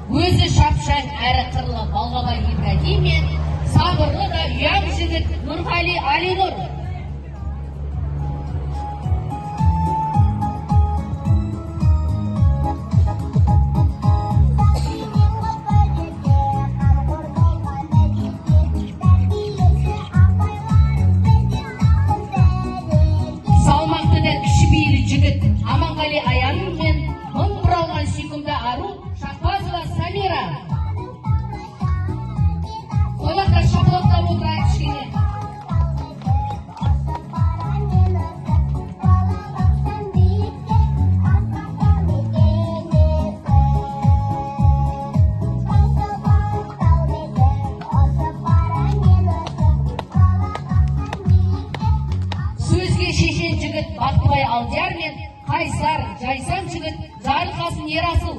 өзі шапшаң әрі қырлы Балғабай Ибрагим мен сабырлы да ұяң жігіт Нұрғали Алинұр. Салмақты да кішіпейілі жігіт Аманғали Аян мен мың бұралған сүйкімді ару Шахбазова Самира. Қонақтар шапалақтап отырайық кішкене. Сөзге шешен жігіт Бақтыбай Алдияр мен қайсар, жайсаң жігіт Жарылқасын Ерасыл.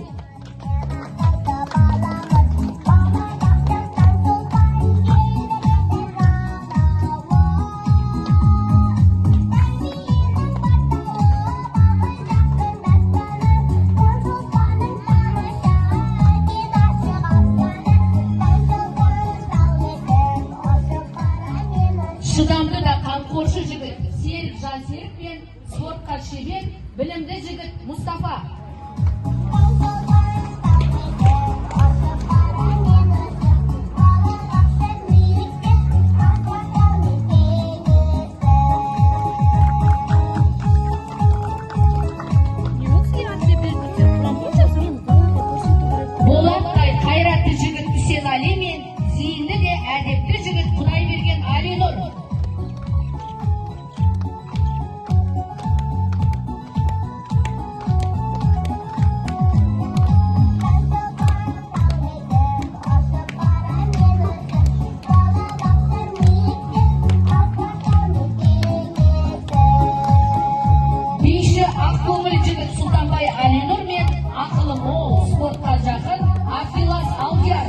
Шыдамды да қамқоршы жігіт Серік Жансерік пен спортқа шебер, білімді жігіт Мұстафа. Болаттай қайратты жігіт Үсенғали мен зейінді де әдепті жігіт Құдайберген Алинұр. Биші ақкөңіл жігіт Сұлтанбай Алинұр мен ақылы мол спортқа жақын Афилас Алдияр.